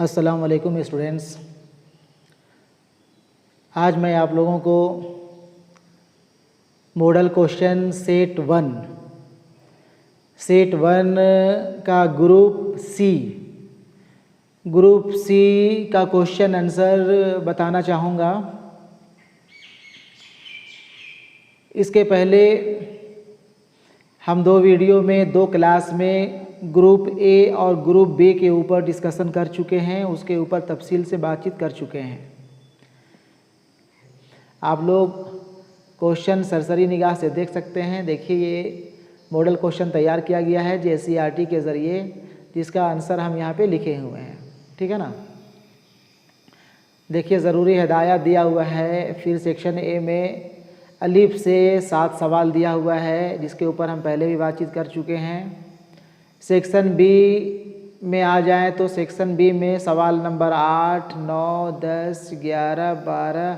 अस्सलाम वालेकुम स्टूडेंट्स। आज मैं आप लोगों को मॉडल क्वेश्चन सेट वन का ग्रुप सी का क्वेश्चन आंसर बताना चाहूँगा। इसके पहले हम दो वीडियो में दो क्लास में ग्रुप ए और ग्रुप बी के ऊपर डिस्कशन कर चुके हैं, उसके ऊपर तफसील से बातचीत कर चुके हैं। आप लोग क्वेश्चन सरसरी निगाह से देख सकते हैं। देखिए, ये मॉडल क्वेश्चन तैयार किया गया है JCERT के ज़रिए, जिसका आंसर हम यहाँ पे लिखे हुए हैं। ठीक है ना। देखिए, ज़रूरी हिदायत दिया हुआ है। फिर सेक्शन ए में अलिफ से 7 सवाल दिया हुआ है, जिसके ऊपर हम पहले भी बातचीत कर चुके हैं। सेक्शन बी में आ जाएं तो सेक्शन बी में सवाल नंबर 8, 9, 10, 11, 12,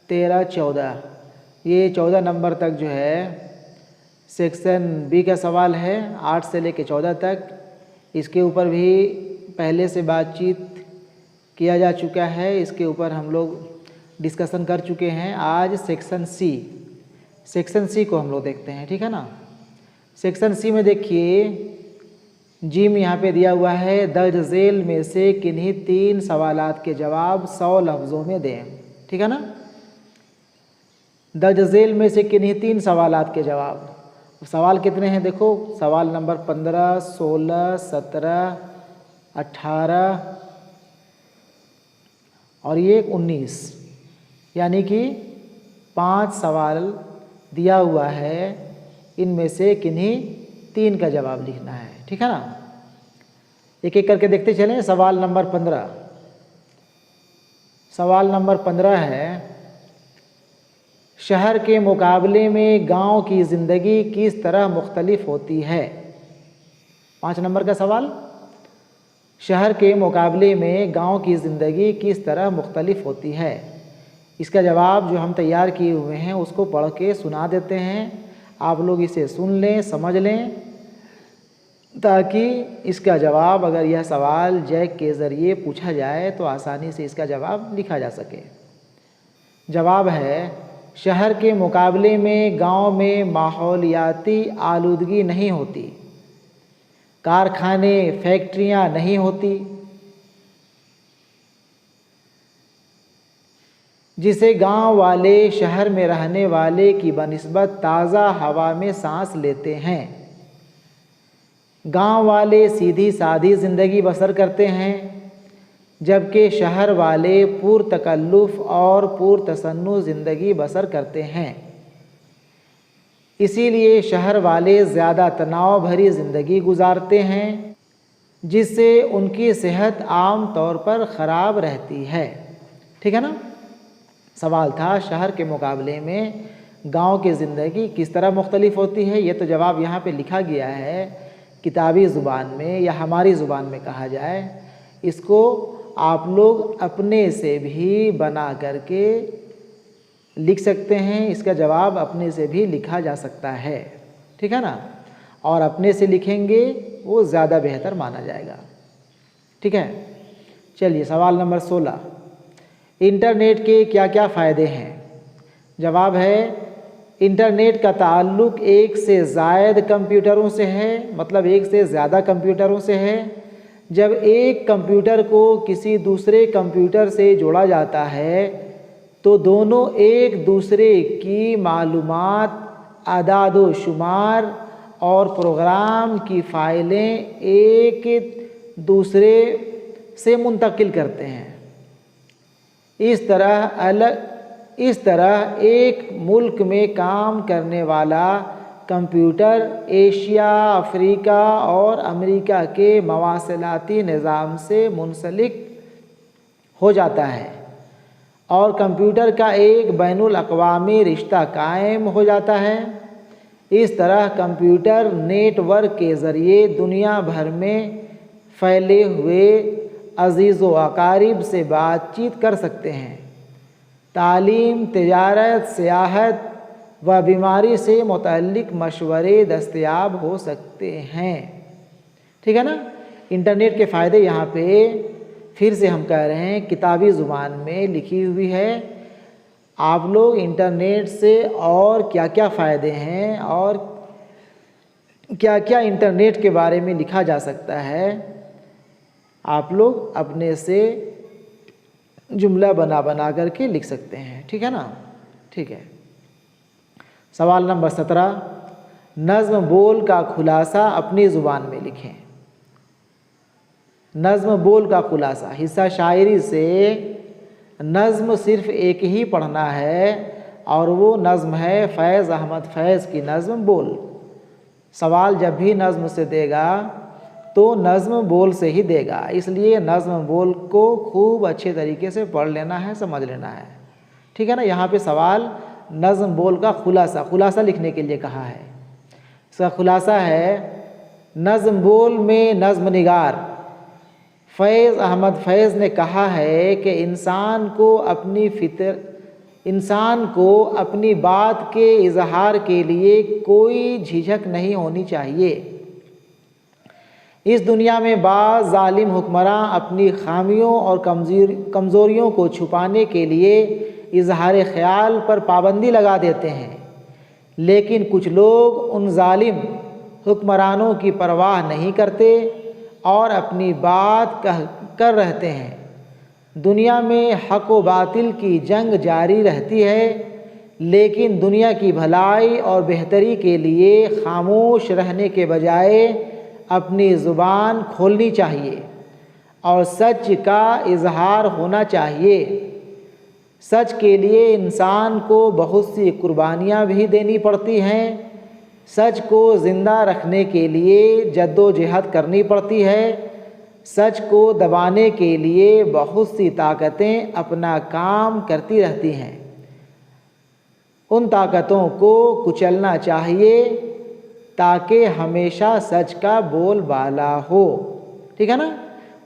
13, 14, ये 14 नंबर तक जो है सेक्शन बी का सवाल है, 8 से लेकर 14 तक। इसके ऊपर भी पहले से बातचीत किया जा चुका है, इसके ऊपर हम लोग डिस्कशन कर चुके हैं। आज सेक्शन सी को हम लोग देखते हैं। ठीक है ना। सेक्शन सी में देखिए, जी में यहाँ पे दिया हुआ है, दर्ज झेल में से किन्हीं 3 सवालात के जवाब 100 लफ्ज़ों में दें। ठीक है ना। दर्ज झेल में से किन्हीं 3 सवालात के जवाब। सवाल कितने हैं देखो, सवाल नंबर 15, 16, 17, 18 और ये 19, यानी कि 5 सवाल दिया हुआ है। इनमें से किन्हीं 3 का जवाब लिखना है। ठीक है ना। एक एक करके देखते चलें। सवाल नंबर 15 है, शहर के मुकाबले में गांव की ज़िंदगी किस तरह मुख्तलिफ होती है। 5 नंबर का सवाल, शहर के मुकाबले में गांव की ज़िंदगी किस तरह मुख्तलिफ होती है। इसका जवाब जो हम तैयार किए हुए हैं उसको पढ़ के सुना देते हैं। आप लोग इसे सुन लें, समझ लें, ताकि इसका जवाब, अगर यह सवाल जैक के ज़रिए पूछा जाए तो आसानी से इसका जवाब लिखा जा सके। जवाब है, शहर के मुकाबले में गांव में माहौलियाती आलूदगी नहीं होती, कारखाने फैक्ट्रियां नहीं होती, जिसे गांव वाले शहर में रहने वाले की बनिस्बत ताज़ा हवा में सांस लेते हैं। गांव वाले सीधी सादी ज़िंदगी बसर करते हैं, जबकि शहर वाले पुरतकल्लुफ़ और पुरतसन्नु ज़िंदगी बसर करते हैं। इसीलिए शहर वाले ज़्यादा तनाव भरी ज़िंदगी गुजारते हैं, जिससे उनकी सेहत आम तौर पर ख़राब रहती है। ठीक है ना। सवाल था, शहर के मुकाबले में गांव की ज़िंदगी किस तरह मुख्तलिफ होती है। ये तो जवाब यहाँ पे लिखा गया है किताबी ज़ुबान में, या हमारी ज़ुबान में कहा जाए। इसको आप लोग अपने से भी बना करके लिख सकते हैं। इसका जवाब अपने से भी लिखा जा सकता है। ठीक है ना। और अपने से लिखेंगे वो ज़्यादा बेहतर माना जाएगा। ठीक है। चलिए, सवाल नंबर 16, इंटरनेट के क्या क्या फ़ायदे हैं। जवाब है, इंटरनेट का ताल्लुक़ एक से ज़ायद कंप्यूटरों से है, मतलब एक से ज़्यादा कंप्यूटरों से है। जब एक कंप्यूटर को किसी दूसरे कंप्यूटर से जोड़ा जाता है तो दोनों एक दूसरे की मालूमात, आदाद व शुमार और प्रोग्राम की फ़ाइलें एक दूसरे से मुंतकिल करते हैं। इस तरह एक मुल्क में काम करने वाला कंप्यूटर एशिया, अफ्रीका और अमेरिका के मवासिलाती निज़ाम से मुंसलिक हो जाता है और कंप्यूटर का एक बैनुल अक़वामी रिश्ता कायम हो जाता है। इस तरह कंप्यूटर नेटवर्क के ज़रिए दुनिया भर में फैले हुए अज़ीज़ व अकारिब से बातचीत कर सकते हैं। तालीम, तिजारत, सियाहत व बीमारी से मुतल्लिक मशवरे दस्तयाब हो सकते हैं। ठीक है ना। इंटरनेट के फ़ायदे यहाँ पे फिर से हम कह रहे हैं किताबी ज़ुबान में लिखी हुई है। आप लोग इंटरनेट से और क्या क्या फ़ायदे हैं और क्या क्या इंटरनेट के बारे में लिखा जा सकता है, आप लोग अपने से जुमला बना बना करके लिख सकते हैं। ठीक है ना? ठीक है। सवाल नंबर 17, नज़्म बोल का खुलासा अपनी ज़ुबान में लिखें। नज़्म बोल का खुलासा, हिस्सा शायरी से नज़्म सिर्फ़ एक ही पढ़ना है और वो नज़्म है फैज़ अहमद फैज़ की नज़्म बोल। सवाल जब भी नज़्म से देगा तो नज़्म बोल से ही देगा, इसलिए नज़्म बोल को खूब अच्छे तरीके से पढ़ लेना है, समझ लेना है। ठीक है ना? यहाँ पे सवाल नज़्म बोल का खुलासा लिखने के लिए कहा है। इसका खुलासा है, नज़्म बोल में नज़्म निगार फैज़ अहमद फैज़ ने कहा है कि इंसान को अपनी बात के इजहार के लिए कोई झिझक नहीं होनी चाहिए। इस दुनिया में बाज़ जालिम हुक्मरान अपनी खामियों और कमज़ोरियों को छुपाने के लिए इजहार ख़याल पर पाबंदी लगा देते हैं, लेकिन कुछ लोग उन जालिम हुक्मरानों की परवाह नहीं करते और अपनी बात कर रहते हैं। दुनिया में हक़ व बातिल की जंग जारी रहती है, लेकिन दुनिया की भलाई और बेहतरी के लिए खामोश रहने के बजाय अपनी ज़ुबान खोलनी चाहिए और सच का इजहार होना चाहिए। सच के लिए इंसान को बहुत सी कुर्बानियाँ भी देनी पड़ती हैं। सच को ज़िंदा रखने के लिए जद्दोजहद करनी पड़ती है। सच को दबाने के लिए बहुत सी ताकतें अपना काम करती रहती हैं। उन ताकतों को कुचलना चाहिए ताकि हमेशा सच का बोलबाला हो। ठीक है ना?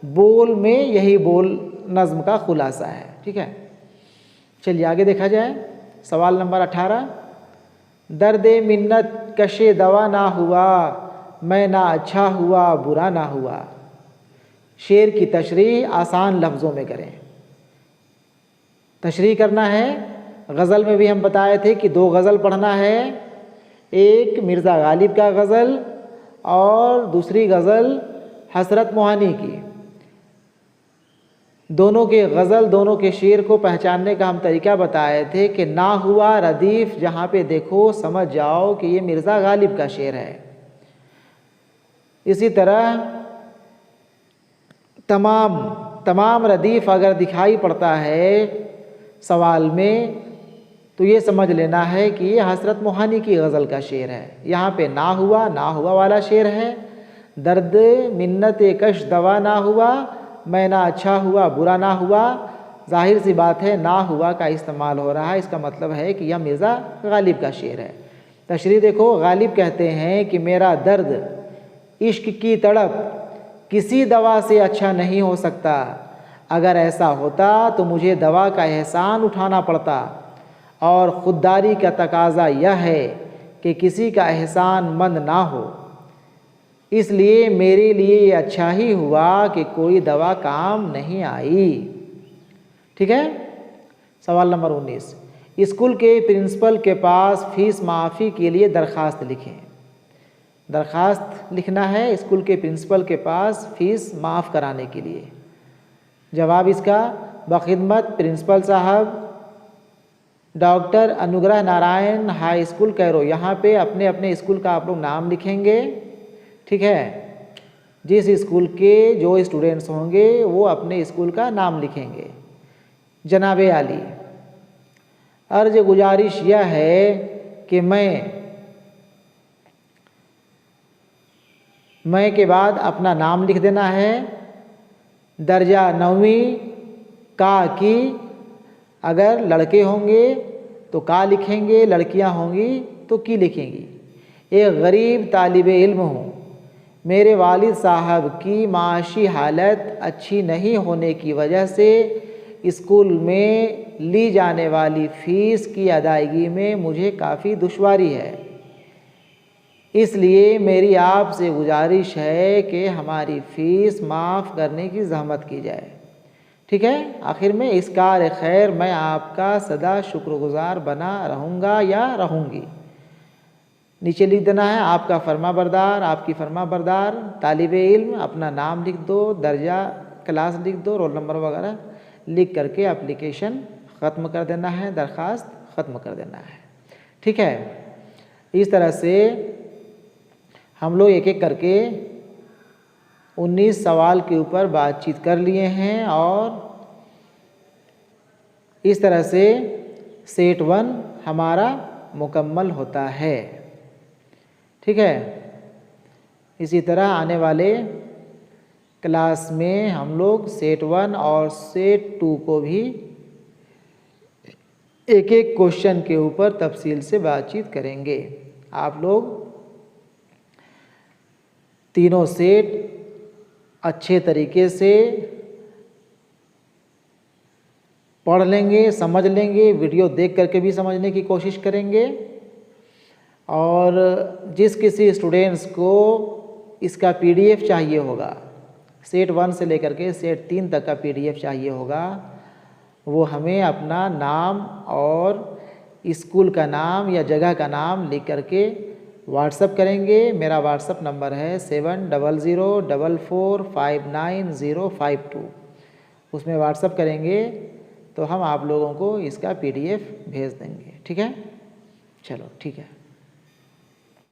बोल में यही बोल नज़्म का खुलासा है। ठीक है, चलिए आगे देखा जाए। सवाल नंबर 18, दर्द मिन्नत कशे दवा ना हुआ, मैं ना अच्छा हुआ बुरा ना हुआ। शेर की तशरीह आसान लफ्ज़ों में करें। तशरीह करना है। गज़ल में भी हम बताए थे कि 2 गज़ल पढ़ना है, एक मिर्ज़ा गालिब का गज़ल और दूसरी गज़ल हसरत मोहानी की। दोनों के शेर को पहचानने का हम तरीका बताए थे कि ना हुआ रदीफ़ जहाँ पे देखो समझ जाओ कि ये मिर्ज़ा गालिब का शेर है। इसी तरह तमाम रदीफ़ अगर दिखाई पड़ता है सवाल में तो ये समझ लेना है कि ये हसरत मोहानी की गज़ल का शेर है। यहाँ पे ना हुआ वाला शेर है। दर्द मिन्नत कश दवा ना हुआ, मैं ना अच्छा हुआ बुरा ना हुआ। जाहिर सी बात है ना हुआ का इस्तेमाल हो रहा है, इसका मतलब है कि यह मिर्ज़ा गालिब का शेर है। तशरीह देखो, गालिब कहते हैं कि मेरा दर्द इश्क की तड़प किसी दवा से अच्छा नहीं हो सकता। अगर ऐसा होता तो मुझे दवा का एहसान उठाना पड़ता और ख़ुददारी का तकाज़ा यह है कि किसी का एहसान मंद ना हो। इसलिए मेरे लिए ये अच्छा ही हुआ कि कोई दवा काम नहीं आई। ठीक है। सवाल नंबर 19, स्कूल के प्रिंसिपल के पास फ़ीस माफ़ी के लिए दरख्वास्त लिखें। दरख्वास्त लिखना है स्कूल के प्रिंसिपल के पास फ़ीस माफ़ कराने के लिए। जवाब इसका, बख़िदमत प्रिंसिपल साहब, doctor Anugrah Narayan high school Cairo. यहाँ पे अपने अपने स्कूल का आप लोग नाम लिखेंगे। ठीक है, जिस स्कूल के जो स्टूडेंट्स होंगे वो अपने स्कूल का नाम लिखेंगे। जनाबे आली, अर्ज गुजारिश यह है कि मैं के बाद अपना नाम लिख देना है। दर्जा 9वीं का की, अगर लड़के होंगे तो का लिखेंगे, लड़कियां होंगी तो की लिखेंगी। एक गरीब तालिब इल्म हूँ। मेरे वालिद साहब की माशी हालत अच्छी नहीं होने की वजह से स्कूल में ली जाने वाली फ़ीस की अदायगी में मुझे काफ़ी दुश्वारी है। इसलिए मेरी आपसे गुजारिश है कि हमारी फ़ीस माफ़ करने की ज़हमत की जाए। ठीक है। आखिर में इस कार खैर मैं आपका सदा शुक्रगुजार बना रहूँगा या रहूँगी। नीचे लिख देना है आपका फर्माबरदार, आपकी फर्माबरदार तालिब इल्म, अपना नाम लिख दो, दर्जा क्लास लिख दो, रोल नंबर वगैरह लिख करके एप्लीकेशन ख़त्म कर देना है, दरख्वास्त ख़त्म कर देना है। ठीक है। इस तरह से हम लोग एक एक करके 19 सवाल के ऊपर बातचीत कर लिए हैं और इस तरह से सेट 1 हमारा मुकम्मल होता है। ठीक है। इसी तरह आने वाले क्लास में हम लोग सेट 1 और सेट 2 को भी एक एक क्वेश्चन के ऊपर तफसील से बातचीत करेंगे। आप लोग तीनों सेट अच्छे तरीके से पढ़ लेंगे, समझ लेंगे, वीडियो देख करके भी समझने की कोशिश करेंगे। और जिस किसी स्टूडेंट्स को इसका पीडीएफ चाहिए होगा, सेट 1 से लेकर के सेट 3 तक का पीडीएफ चाहिए होगा, वो हमें अपना नाम और स्कूल का नाम या जगह का नाम लिख करके व्हाट्सअप करेंगे। मेरा व्हाट्सअप नंबर है 7004459052। उसमें व्हाट्सअप करेंगे तो हम आप लोगों को इसका पीडीएफ भेज देंगे। ठीक है। चलो ठीक है।